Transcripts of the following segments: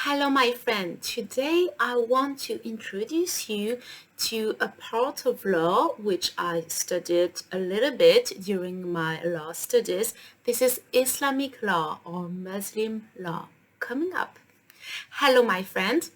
Hello, my friend. Today I want to introduce you to a part of law which I studied a little bit during my law studies. This is Islamic law or Muslim law coming up. Hello, my friend.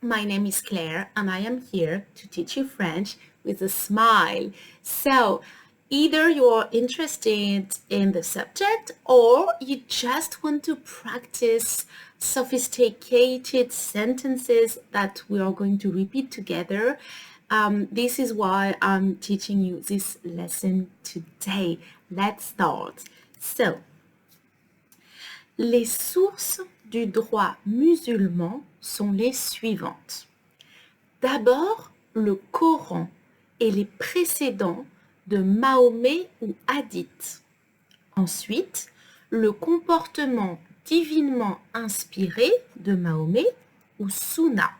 My name is Claire and I am here to teach you French with a smile. So, either you're interested in the subject or you just want to practice sophisticated sentences that we are going to repeat together. This is why I'm teaching you this lesson today. Let's start. So, les sources du droit musulman sont les suivantes. D'abord, le Coran et les précédents de Mahomet ou Hadith. Ensuite, le comportement divinement inspiré de Mahomet ou Sunna.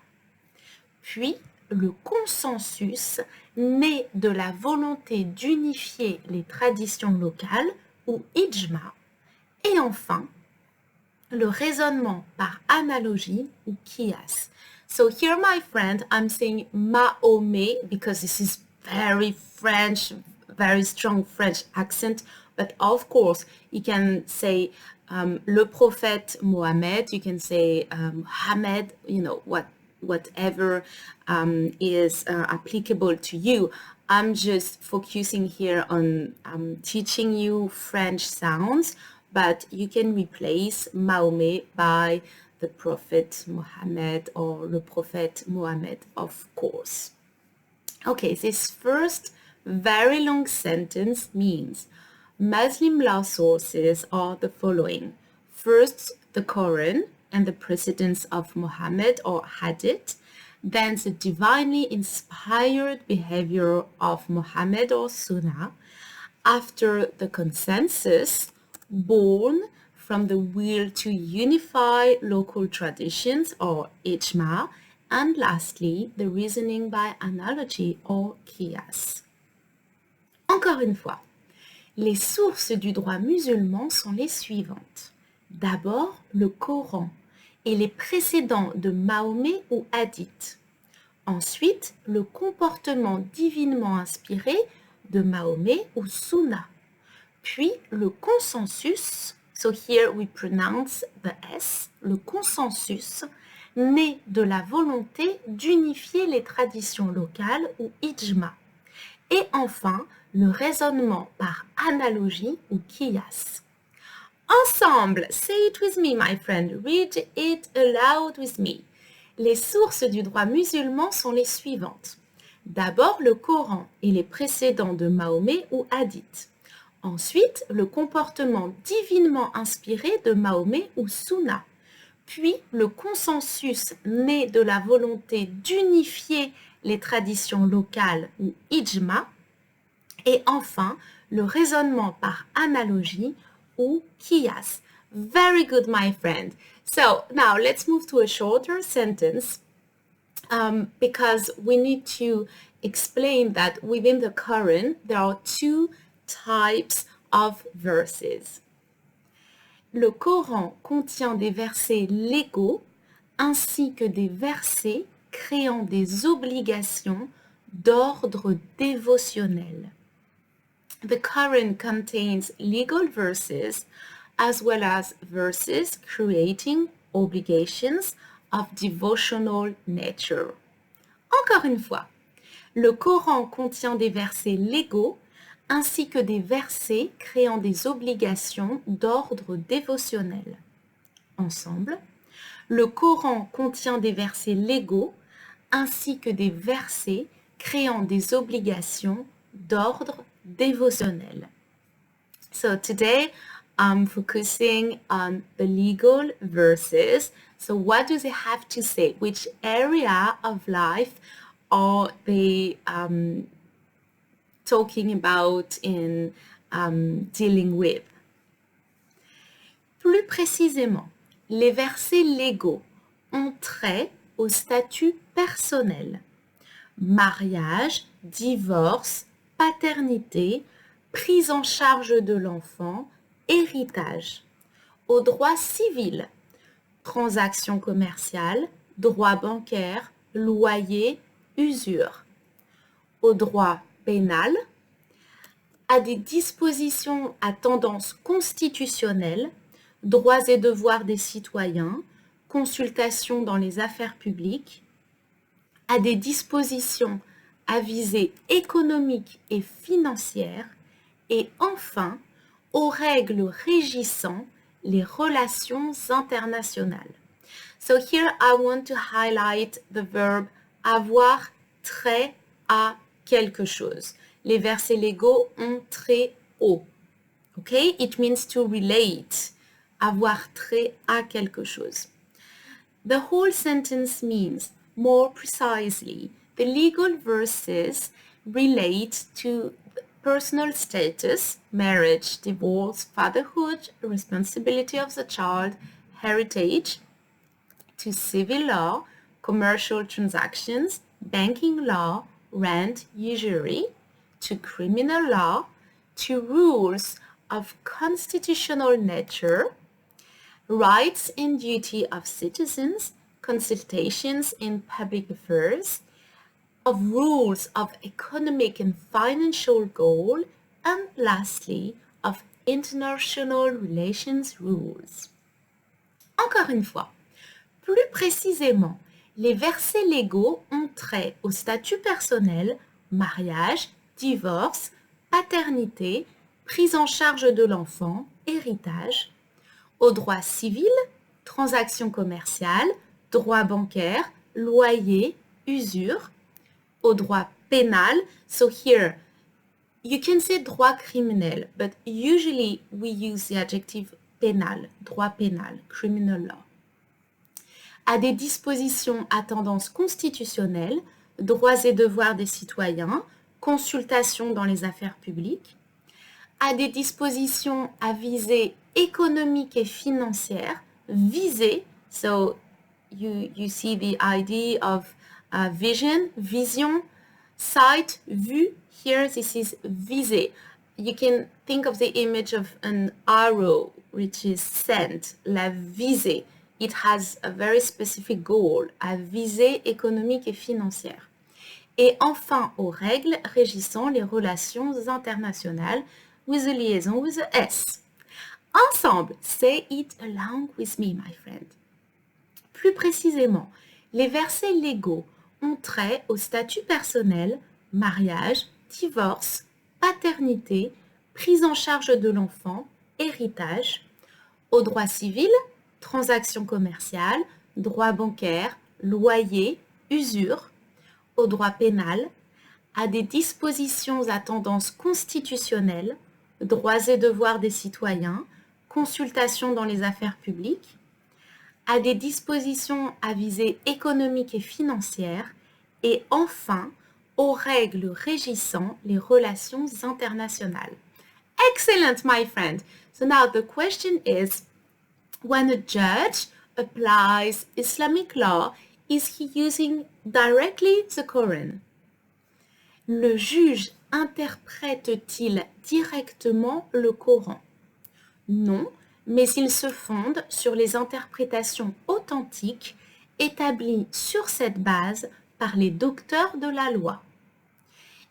Puis, le consensus né de la volonté d'unifier les traditions locales ou ijma. Et enfin, le raisonnement par analogie ou qiyas. So here, my friend, I'm saying Mahomet because this is very French, very strong French accent. But of course, you can say le prophète Mohammed, you can say Hamed, whatever is applicable to you. I'm just focusing here on teaching you French sounds, but you can replace Mahomet by the Prophet Muhammad or le Prophète Mohammed, of course. Okay, this first very long sentence means Muslim law sources are the following. First, the Quran and the precedents of Muhammad or Hadith, then the divinely inspired behavior of Muhammad or Sunnah, after the consensus born from the will to unify local traditions or ijma, and lastly, the reasoning by analogy or qiyas. Encore une fois, les sources du droit musulman sont les suivantes. D'abord, le Coran et les précédents de Mahomet ou Hadith. Ensuite, le comportement divinement inspiré de Mahomet ou Sunna. Puis, le consensus, so here we pronounce the S, le consensus, né de la volonté d'unifier les traditions locales ou ijma. Et enfin, le raisonnement par analogie ou qiyas. Ensemble, say it with me, my friend. Read it aloud with me. Les sources du droit musulman sont les suivantes. D'abord, le Coran et les précédents de Mahomet ou Hadith. Ensuite, le comportement divinement inspiré de Mahomet ou Sunna. Puis, le consensus né de la volonté d'unifier les traditions locales ou ijma. Et enfin, le raisonnement par analogie ou qiyas. Very good, my friend. So now let's move to a shorter sentence because we need to explain that within the Quran, there are two types of verses. Le Coran contient des versets légaux ainsi que des versets créant des obligations d'ordre dévotionnel. The Quran contains legal verses as well as verses creating obligations of devotional nature. Encore une fois, le Coran contient des versets légaux ainsi que des versets créant des obligations d'ordre dévotionnel. Ensemble, le Coran contient des versets légaux ainsi que des versets créant des obligations d'ordre dévotionnel. So today I'm focusing on the legal verses. So what do they have to say? Which area of life are they talking about in dealing with? Plus précisément, les versets légaux ont trait au statut personnel. Mariage, divorce, paternité, prise en charge de l'enfant, héritage. Au droit civil, transaction commerciale, droit bancaire, loyer, usure. Au droit pénal, à des dispositions à tendance constitutionnelle, droits et devoirs des citoyens, consultation dans les affaires publiques, à des dispositions à visée économique et financière, et enfin aux règles régissant les relations internationales. So here I want to highlight the verb avoir trait à quelque chose. Les versets légaux ont trait au. Okay? It means to relate. Avoir trait à quelque chose. The whole sentence means, more precisely, the legal verses relate to personal status, marriage, divorce, fatherhood, responsibility of the child, heritage, to civil law, commercial transactions, banking law, rent, usury, to criminal law, to rules of constitutional nature, rights and duty of citizens, consultations in public affairs, of rules of economic and financial goal, and lastly, of international relations rules. Encore une fois, plus précisément, les versets légaux ont trait au statut personnel, mariage, divorce, paternité, prise en charge de l'enfant, héritage, au droit civil, transactions commerciales, droit bancaire, loyer, usure, au droit pénal. So here, you can say droit criminel, but usually we use the adjective pénal, droit pénal, criminal law. À des dispositions à tendance constitutionnelle, droits et devoirs des citoyens, consultation dans les affaires publiques, à des dispositions à visée économique et financière, visée, so you see the idea of vision, sight, vue, here this is visée. You can think of the image of an arrow which is sent, la visée. It has a very specific goal, à visée économique et financière. Et enfin, aux règles régissant les relations internationales, with a liaison with a S. Ensemble, say it along with me, my friend. Plus précisément, les versets légaux ont trait au statut personnel, mariage, divorce, paternité, prise en charge de l'enfant, héritage, au droit civil, transactions commerciales, droit bancaire, loyer, usure, au droit pénal, à des dispositions à tendance constitutionnelle, droits et devoirs des citoyens, consultation dans les affaires publiques, à des dispositions à visée économique et financière, et enfin aux règles régissant les relations internationales. Excellent, my friend. So now the question is, when a judge applies Islamic law, is he using directly the Quran? Le juge interprète-t-il directement le Coran? Non, mais il se fonde sur les interprétations authentiques établies sur cette base par les docteurs de la loi.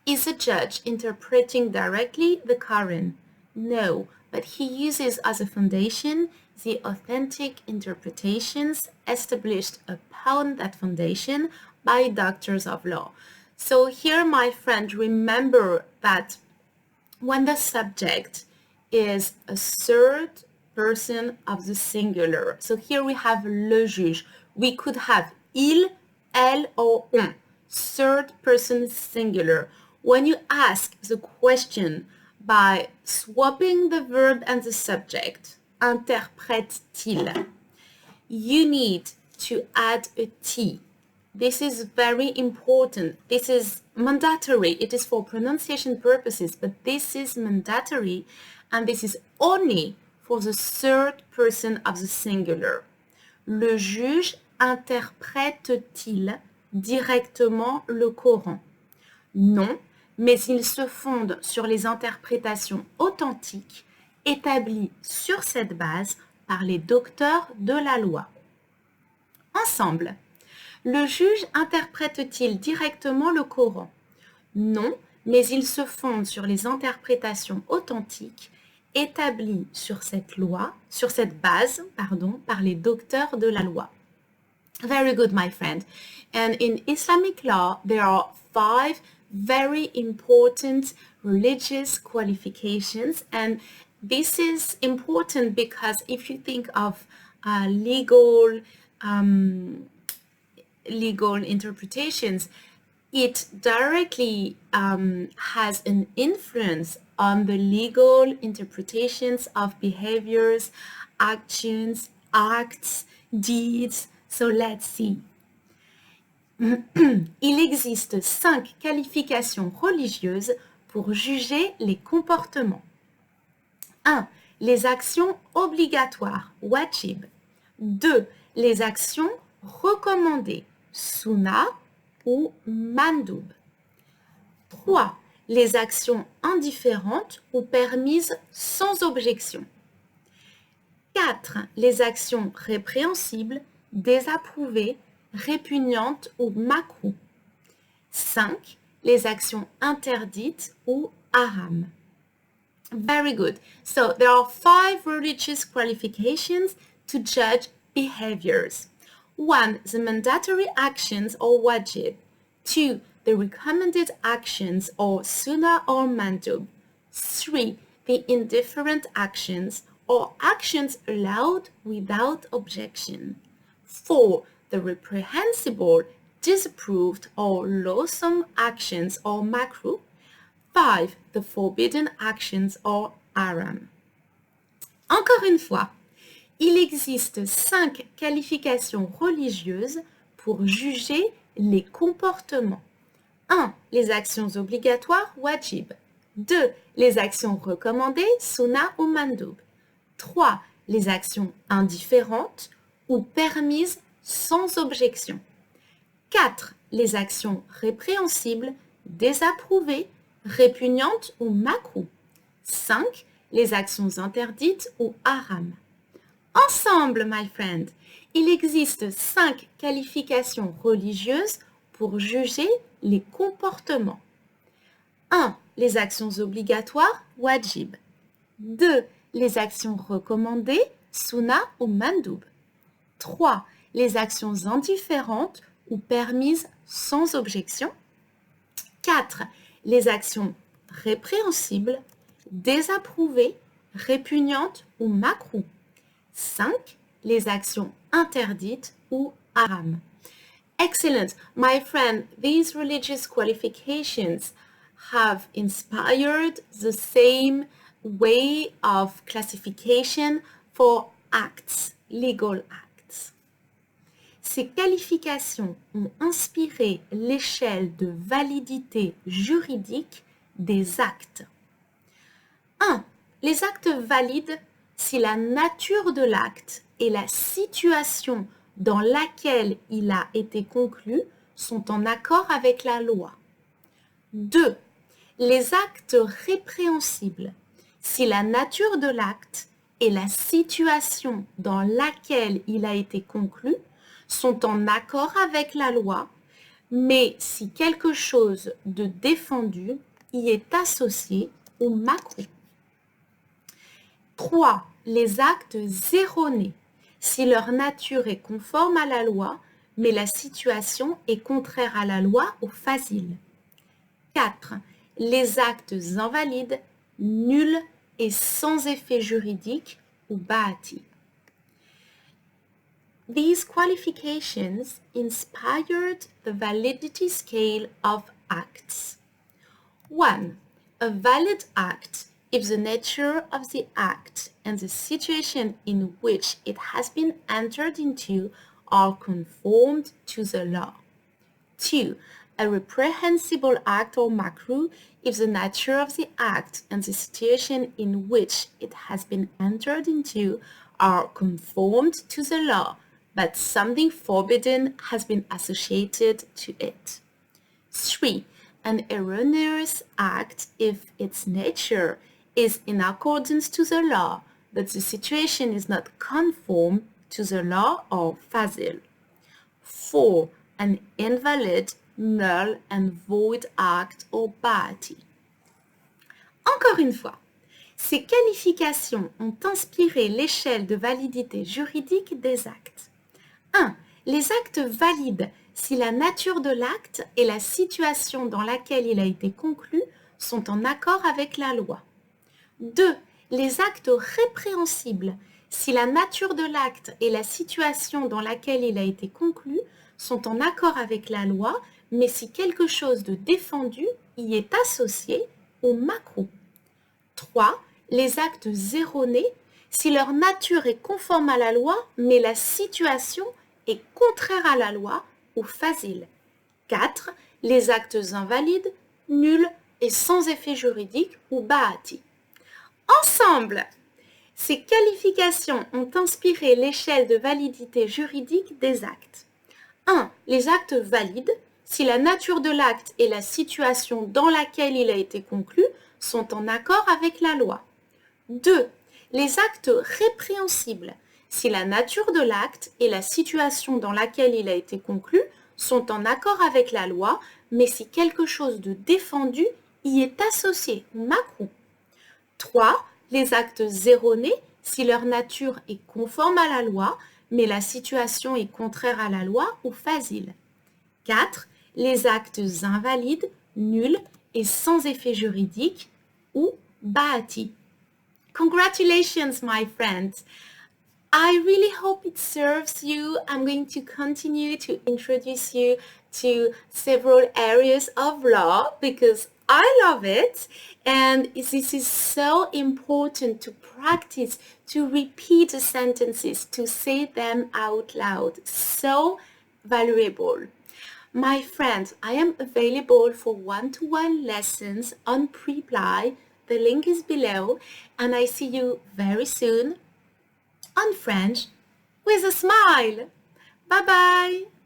Is a judge interpreting directly the Quran? No, but he uses as a foundation the authentic interpretations established upon that foundation by doctors of law. So here, my friend, remember that when the subject is a third person of the singular, so here we have le juge. We could have il, elle, or on, third person singular. When you ask the question by swapping the verb and the subject, interprète-t-il, you need to add a T. This is very important. This is mandatory. It is for pronunciation purposes, but this is mandatory, and this is only for the third person of the singular. Le juge interprète-t-il directement le Coran? Non, mais il se fonde sur les interprétations authentiques établies sur cette base par les docteurs de la loi. Ensemble. Le juge interprète-t-il directement le Coran? Non, mais il se fonde sur les interprétations authentiques établies sur cette base, par les docteurs de la loi. Very good, my friend. And in Islamic law, there are 5 very important religious qualifications. And this is important because if you think of legal interpretations, it directly has an influence on the legal interpretations of behaviors, actions, acts, deeds. So let's see. Il existe 5 qualifications religieuses pour juger les comportements. 1. Les actions obligatoires, wajib. 2. Les actions recommandées, sunnah ou mandoub. 3. Les actions indifférentes ou permises sans objection. 4. Les actions répréhensibles, désapprouvées, répugnantes ou makruh. 5. Les actions interdites ou haram. Very good. So there are 5 religious qualifications to judge behaviors. 1. The mandatory actions or wajib. 2. The recommended actions or sunnah or mandub. 3. The indifferent actions or actions allowed without objection. 4. The reprehensible, disapproved or loathsome actions or makruh. 5. The forbidden actions or haram. Encore une fois, il existe 5 qualifications religieuses pour juger les comportements. 1. Les actions obligatoires, wajib. 2. Les actions recommandées, sunnah ou mandoub. 3. Les actions indifférentes ou permises sans objection. 4. Les actions répréhensibles, désapprouvées, répugnantes ou makruh. 5. Les actions interdites ou haram. Ensemble, my friend, il existe 5 qualifications religieuses pour juger les comportements. 1. Les actions obligatoires, wajib. 2. Les actions recommandées, sunnah ou mandoub. 3. Les actions indifférentes ou permises sans objection. 4. Les actions répréhensibles, désapprouvées, répugnantes ou makruh. 5. Les actions interdites ou haram. Excellent. My friend, these religious qualifications have inspired the same way of classification for acts, legal acts. Ces qualifications ont inspiré l'échelle de validité juridique des actes. 1. Les actes valides si la nature de l'acte et la situation dans laquelle il a été conclu sont en accord avec la loi. 2. Les actes répréhensibles si la nature de l'acte et la situation dans laquelle il a été conclu sont en accord avec la loi, mais si quelque chose de défendu y est associé ou makruh. 3. Les actes erronés, si leur nature est conforme à la loi, mais la situation est contraire à la loi ou fasil. 4. Les actes invalides, nuls et sans effet juridique ou ba'ati. These qualifications inspired the validity scale of acts. 1. A valid act if the nature of the act and the situation in which it has been entered into are conformed to the law. 2. A reprehensible act or makruh if the nature of the act and the situation in which it has been entered into are conformed to the law, but something forbidden has been associated to it. 3. An erroneous act if its nature is in accordance to the law, but the situation is not conform to the law or fasil. for an invalid, null and void act or body. Encore une fois, ces qualifications ont inspiré l'échelle de validité juridique des actes. 1. Les actes valides si la nature de l'acte et la situation dans laquelle il a été conclu sont en accord avec la loi. 2. Les actes répréhensibles si la nature de l'acte et la situation dans laquelle il a été conclu sont en accord avec la loi, mais si quelque chose de défendu y est associé ou makruh. 3. Les actes erronés si leur nature est conforme à la loi, mais la situation est contraire à la loi ou fasil. 4. Les actes invalides, nuls et sans effet juridique ou ba'ati. Ensemble, ces qualifications ont inspiré l'échelle de validité juridique des actes. 1. Les actes valides, si la nature de l'acte et la situation dans laquelle il a été conclu sont en accord avec la loi. 2. Les actes répréhensibles, si la nature de l'acte et la situation dans laquelle il a été conclu sont en accord avec la loi, mais si quelque chose de défendu y est associé, makruh. 3. Les actes erronés, si leur nature est conforme à la loi, mais la situation est contraire à la loi ou fasil. 4. Les actes invalides, nuls et sans effet juridique ou ba'ati. Congratulations, my friends! I really hope it serves you. I'm going to continue to introduce you to several areas of law because I love it, and this is so important to practice, to repeat the sentences, to say them out loud. So valuable. My friends, I am available for one-to-one lessons on Preply. The link is below, and I see you very soon on French with a smile. Bye bye.